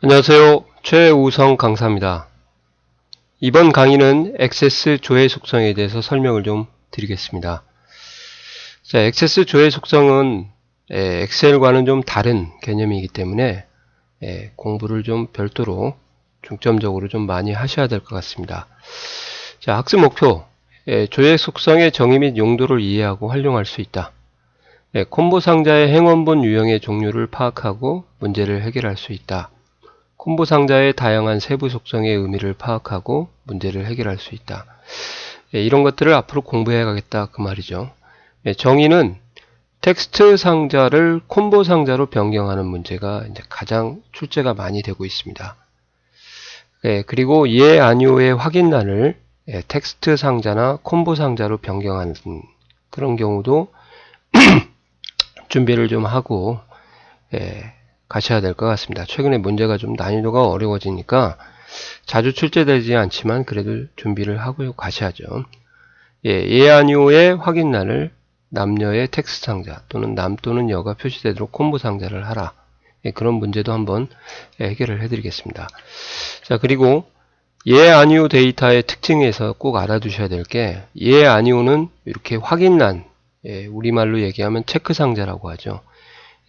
안녕하세요. 최우성 강사입니다. 이번 강의는 액세스 조회 속성에 대해서 설명을 좀 드리겠습니다. 자, 액세스 조회 속성은 엑셀과는 좀 다른 개념이기 때문에 공부를 좀 별도로 중점적으로 좀 많이 하셔야 될 것 같습니다. 자, 학습 목표. 조회 속성의 정의 및 용도를 이해하고 활용할 수 있다. 콤보 상자의 행원본 유형의 종류를 파악하고 문제를 해결할 수 있다. 콤보 상자의 다양한 세부 속성의 의미를 파악하고 문제를 해결할 수 있다. 이런 것들을 앞으로 공부해 가겠다 그 말이죠. 정의는 텍스트 상자를 콤보 상자로 변경하는 문제가 이제 가장 출제가 많이 되고 있습니다. 그리고 예 아니오의 확인란을 텍스트 상자나 콤보 상자로 변경하는 그런 경우도 준비를 좀 하고 가셔야 될 것 같습니다. 최근에 문제가 좀 난이도가 어려워지니까 자주 출제되지 않지만 그래도 준비를 하고 가셔야죠. 예 아니오의 확인란을 남녀의 텍스트 상자 또는 남 또는 여가 표시되도록 콤보 상자를 하라. 그런 문제도 한번 해결을 해드리겠습니다. 자, 그리고 예 아니오 데이터의 특징에서 꼭 알아두셔야 될 게 예 아니오는 이렇게 확인란, 우리말로 얘기하면 체크 상자라고 하죠.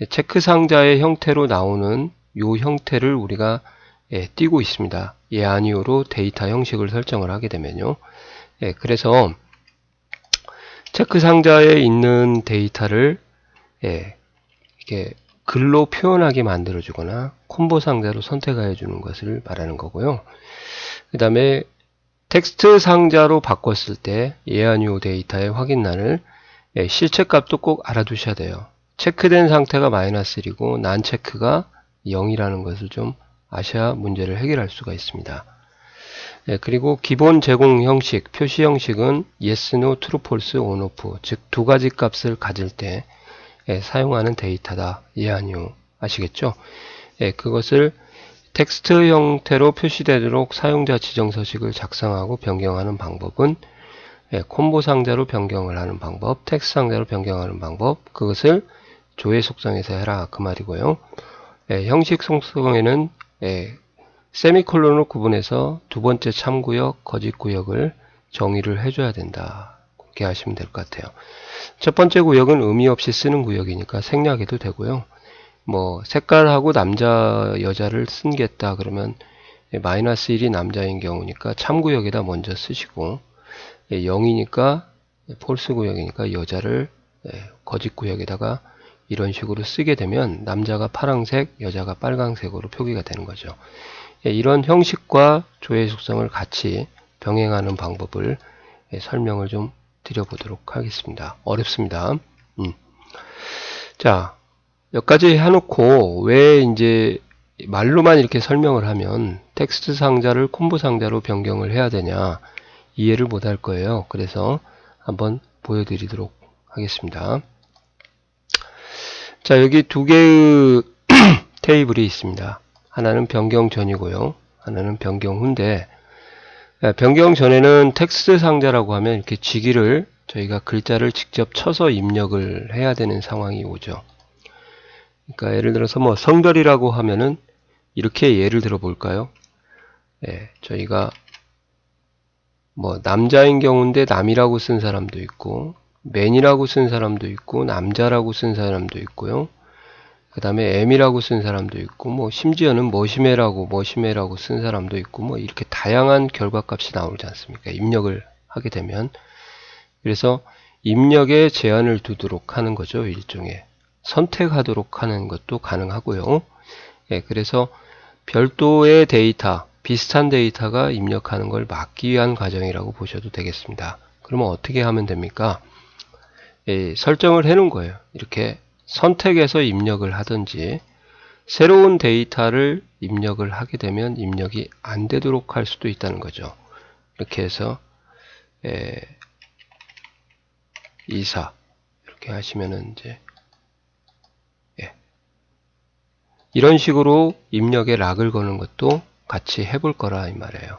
체크 상자의 형태로 나오는 이 형태를 우리가 띄고 있습니다. 예 아니오로 데이터 형식을 설정을 하게 되면요. 그래서 체크 상자에 있는 데이터를 이렇게 글로 표현하게 만들어 주거나 콤보 상자로 선택하여 주는 것을 말하는 거고요. 그 다음에 텍스트 상자로 바꿨을 때 예 아니오 데이터의 확인란을 실체 값도 꼭 알아두셔야 돼요. 체크된 상태가 -1이고 난 체크가 0이라는 것을 좀 아셔야 문제를 해결할 수가 있습니다. 그리고 기본 제공 형식, 표시 형식은 yes, no, true, false, on, off, 즉 두 가지 값을 가질 때 사용하는 데이터다. 예, 아니요. 아시겠죠? 그것을 텍스트 형태로 표시되도록 사용자 지정 서식을 작성하고 변경하는 방법은 콤보 상자로 변경을 하는 방법, 텍스트 상자로 변경하는 방법, 그것을 조회 속성에서 해라 그 말이고요. 형식 속성에는 세미콜론으로 구분해서 두 번째 참구역, 거짓구역을 정의를 해줘야 된다. 그렇게 하시면 될 것 같아요. 첫 번째 구역은 의미 없이 쓰는 구역이니까 생략해도 되고요. 뭐 색깔하고 남자, 여자를 쓴겠다 그러면 -1이 남자인 경우니까 참구역에다 먼저 쓰시고 0이니까 폴스 구역이니까 여자를 거짓구역에다가 이런 식으로 쓰게 되면 남자가 파란색, 여자가 빨간색으로 표기가 되는 거죠. 이런 형식과 조회 속성을 같이 병행하는 방법을 설명을 좀 드려보도록 하겠습니다. 어렵습니다. 자, 여기까지 해놓고 왜 이제 말로만 이렇게 설명을 하면 텍스트 상자를 콤보 상자로 변경을 해야 되냐 이해를 못할 거예요. 그래서 한번 보여드리도록 하겠습니다. 자, 여기 두 개의 테이블이 있습니다. 하나는 변경 전이고요. 하나는 변경 후인데 변경 전에는 텍스트 상자라고 하면 이렇게 직위를 저희가 글자를 직접 쳐서 입력을 해야 되는 상황이 오죠. 그러니까 예를 들어서 뭐 성별이라고 하면은 이렇게 예를 들어 볼까요? 저희가 뭐 남자인 경우인데 남이라고 쓴 사람도 있고 맨이라고 쓴 사람도 있고 남자라고 쓴 사람도 있고요. 그 다음에 M이라고 쓴 사람도 있고 뭐 심지어는 머시매라고 쓴 사람도 있고 뭐 이렇게 다양한 결과값이 나오지 않습니까? 입력을 하게 되면. 그래서 입력에 제한을 두도록 하는 거죠. 일종의 선택하도록 하는 것도 가능하고요. 그래서 별도의 데이터, 비슷한 데이터가 입력하는 걸 막기 위한 과정이라고 보셔도 되겠습니다. 그러면 어떻게 하면 됩니까? 설정을 해 놓은 거예요. 이렇게 선택해서 입력을 하든지 새로운 데이터를 입력을 하게 되면 입력이 안 되도록 할 수도 있다는 거죠. 이렇게 해서 24 이렇게 하시면은 이제 이런 식으로 입력에 락을 거는 것도 같이 해볼 거라 이 말이에요.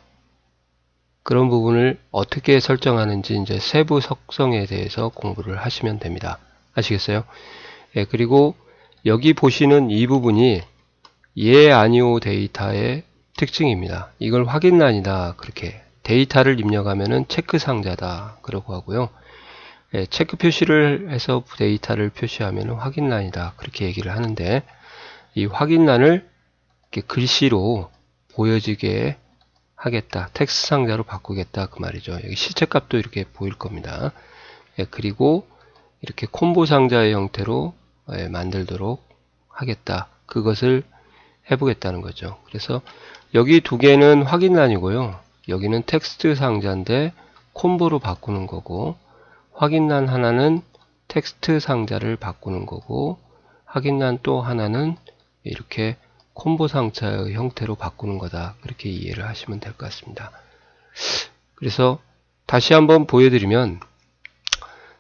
그런 부분을 어떻게 설정하는지 이제 세부 속성에 대해서 공부를 하시면 됩니다. 아시겠어요? 그리고 여기 보시는 이 부분이 예 아니오 데이터의 특징입니다. 이걸 확인란이다. 그렇게 데이터를 입력하면은 체크 상자다. 그러고 하고요. 예, 체크 표시를 해서 데이터를 표시하면 확인란이다. 그렇게 얘기를 하는데 이 확인란을 이렇게 글씨로 보여지게 하겠다. 텍스트 상자로 바꾸겠다. 그 말이죠. 여기 실체값도 이렇게 보일 겁니다. 예, 그리고 이렇게 콤보 상자의 형태로 만들도록 하겠다. 그것을 해보겠다는 거죠. 그래서 여기 두 개는 확인란이고요. 여기는 텍스트 상자인데 콤보로 바꾸는 거고, 확인란 하나는 텍스트 상자를 바꾸는 거고, 확인란 또 하나는 이렇게 콤보 상자의 형태로 바꾸는 거다. 그렇게 이해를 하시면 될 것 같습니다. 그래서 다시 한번 보여드리면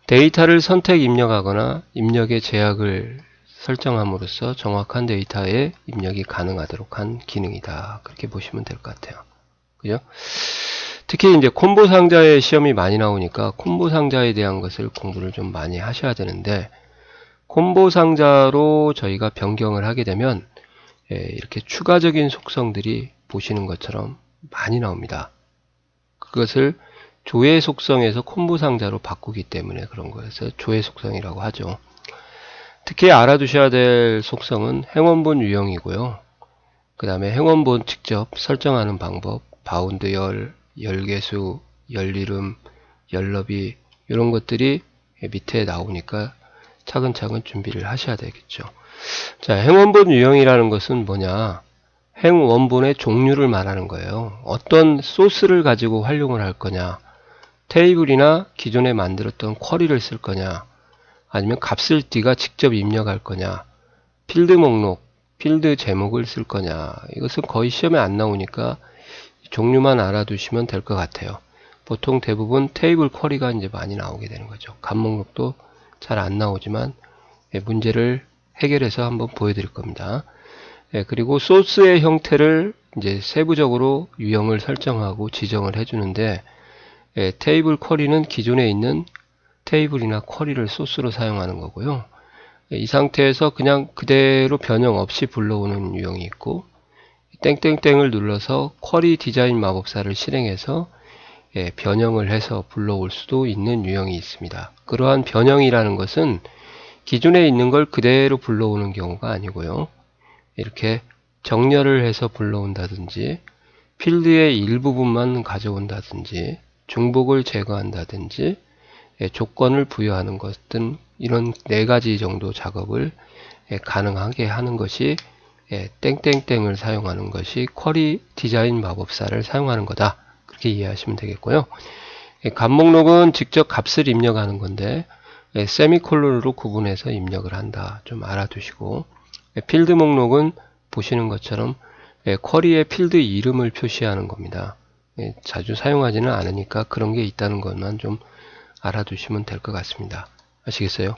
데이터를 선택 입력하거나 입력의 제약을 설정함으로써 정확한 데이터의 입력이 가능하도록 한 기능이다. 그렇게 보시면 될 것 같아요. 그죠? 특히 이제 콤보 상자에 시험이 많이 나오니까 콤보 상자에 대한 것을 공부를 좀 많이 하셔야 되는데, 콤보 상자로 저희가 변경을 하게 되면 이렇게 추가적인 속성들이 보시는 것처럼 많이 나옵니다. 그것을 조회 속성에서 콤보 상자로 바꾸기 때문에 그런 거여서 조회 속성이라고 하죠. 특히 알아두셔야 될 속성은 행원본 유형이고요. 그 다음에 행원본 직접 설정하는 방법, 바운드 열, 열개수, 열이름, 열너비 이런 것들이 밑에 나오니까 차근차근 준비를 하셔야 되겠죠. 자, 행원본 유형이라는 것은 뭐냐? 행원본의 종류를 말하는 거예요. 어떤 소스를 가지고 활용을 할 거냐? 테이블이나 기존에 만들었던 쿼리를 쓸 거냐? 아니면 값을 네가 직접 입력할 거냐? 필드 목록, 필드 제목을 쓸 거냐? 이것은 거의 시험에 안 나오니까 종류만 알아두시면 될 것 같아요. 보통 대부분 테이블 쿼리가 이제 많이 나오게 되는 거죠. 값 목록도 잘 안 나오지만 문제를 해결해서 한번 보여드릴 겁니다. 그리고 소스의 형태를 이제 세부적으로 유형을 설정하고 지정을 해주는데, 테이블 쿼리는 기존에 있는 테이블이나 쿼리를 소스로 사용하는 거고요. 이 상태에서 그냥 그대로 변형 없이 불러오는 유형이 있고, 땡땡땡을 눌러서 쿼리 디자인 마법사를 실행해서 변형을 해서 불러올 수도 있는 유형이 있습니다. 그러한 변형이라는 것은 기존에 있는 걸 그대로 불러오는 경우가 아니고요. 이렇게 정렬을 해서 불러온다든지, 필드의 일부분만 가져온다든지, 중복을 제거한다든지, 조건을 부여하는 것 등 이런 4가지 정도 작업을 가능하게 하는 것이 땡땡땡을 사용하는 것이 쿼리 디자인 마법사를 사용하는 거다. 그렇게 이해하시면 되겠고요. 값 목록은 직접 값을 입력하는 건데 세미콜론으로 구분해서 입력을 한다. 좀 알아두시고, 필드 목록은 보시는 것처럼 쿼리의 필드 이름을 표시하는 겁니다. 자주 사용하지는 않으니까 그런 게 있다는 것만 좀 알아두시면 될 것 같습니다. 아시겠어요?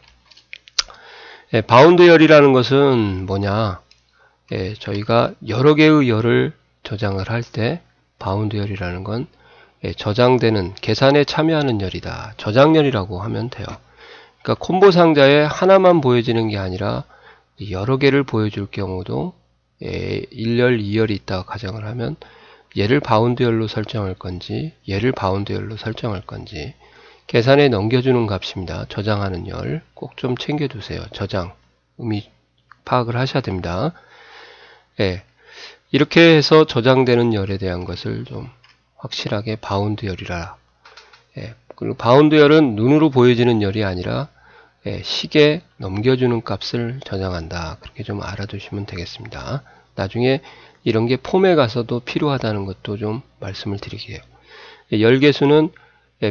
바운드 열이라는 것은 뭐냐? 저희가 여러 개의 열을 저장을 할 때 바운드 열이라는 건 저장되는 계산에 참여하는 열이다. 저장열이라고 하면 돼요. 그러니까 콤보 상자에 하나만 보여지는 게 아니라 여러 개를 보여줄 경우도 1열, 2열이 있다고 가정을 하면 얘를 바운드 열로 설정할 건지 얘를 바운드 열로 설정할 건지 계산에 넘겨주는 값입니다. 저장하는 열 꼭 좀 챙겨두세요. 저장 의미 파악을 하셔야 됩니다. 이렇게 해서 저장되는 열에 대한 것을 좀 확실하게 바운드 열이라. 그리고 바운드 열은 눈으로 보여지는 열이 아니라 식에 넘겨주는 값을 저장한다. 그렇게 좀 알아두시면 되겠습니다. 나중에 이런 게 폼에 가서도 필요하다는 것도 좀 말씀을 드릴게요. 열 개수는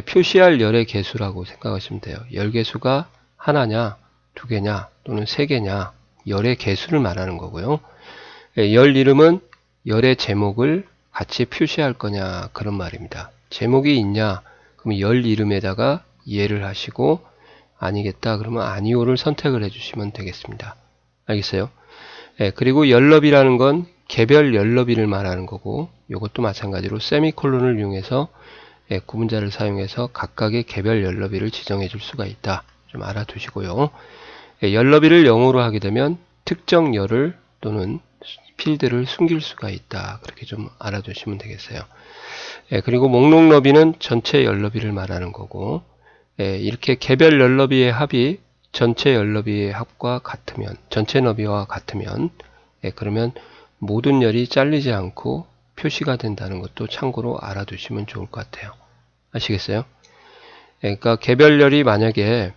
표시할 열의 개수라고 생각하시면 돼요. 열 개수가 하나냐, 두 개냐, 또는 세 개냐, 열의 개수를 말하는 거고요. 열 이름은 열의 제목을 같이 표시할 거냐, 그런 말입니다. 제목이 있냐, 그럼 열 이름에다가 예를 하시고, 아니겠다, 그러면 아니오를 선택을 해주시면 되겠습니다. 알겠어요? 그리고 열너비라는 건 개별 열너비를 말하는 거고, 이것도 마찬가지로 세미콜론을 이용해서 구분자를 사용해서 각각의 개별 열너비를 지정해 줄 수가 있다. 좀 알아두시고요. 열너비를 0으로 하게 되면 특정 열을 또는 필드를 숨길 수가 있다. 그렇게 좀 알아두시면 되겠어요. 예, 그리고 목록 너비는 전체 열 너비를 말하는 거고, 예, 이렇게 개별 열 너비의 합이 전체 열 너비의 합과 같으면, 전체 너비와 같으면, 예, 그러면 모든 열이 잘리지 않고 표시가 된다는 것도 참고로 알아두시면 좋을 것 같아요. 아시겠어요? 예, 그러니까 개별 열이 만약에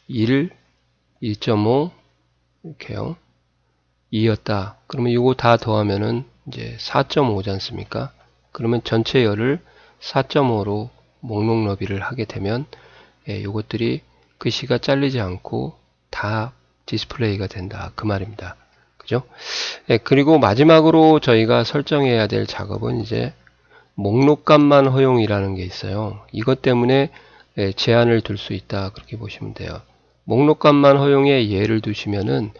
1, 1.5 이렇게요. 2였다. 그러면 이거 다 더하면은 이제 4.5지 않습니까? 그러면 전체 열을 4.5로 목록 너비를 하게 되면 예, 요것들이 글씨가 잘리지 않고 다 디스플레이가 된다. 그 말입니다. 그죠? 예, 그리고 마지막으로 저희가 설정해야 될 작업은 이제 목록값만 허용이라는 게 있어요. 이것 때문에 예, 제한을 둘 수 있다. 그렇게 보시면 돼요. 목록값만 허용에 예를 두시면은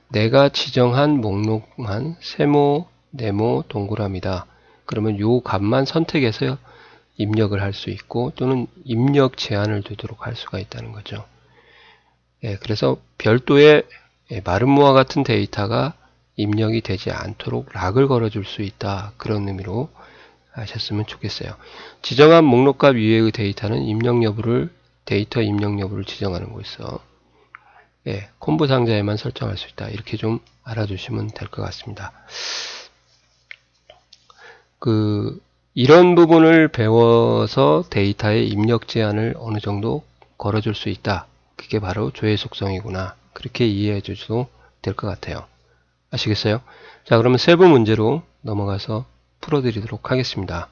내가 지정한 목록만 세모, 네모, 동그라미다. 그러면 요 값만 선택해서 입력을 할 수 있고 또는 입력 제한을 두도록 할 수가 있다는 거죠. 예, 그래서 별도의 마름모와 같은 데이터가 입력이 되지 않도록 락을 걸어줄 수 있다. 그런 의미로 하셨으면 좋겠어요. 지정한 목록값 이외의 데이터는 입력 여부를 데이터 입력 여부를 지정하는 곳에서 예, 콤보 상자에만 설정할 수 있다. 이렇게 좀 알아두시면 될 것 같습니다. 이런 부분을 배워서 데이터의 입력 제한을 어느 정도 걸어줄 수 있다. 그게 바로 조회 속성이구나. 그렇게 이해해 주셔도 될 것 같아요. 아시겠어요? 자, 그러면 세부 문제로 넘어가서 풀어드리도록 하겠습니다.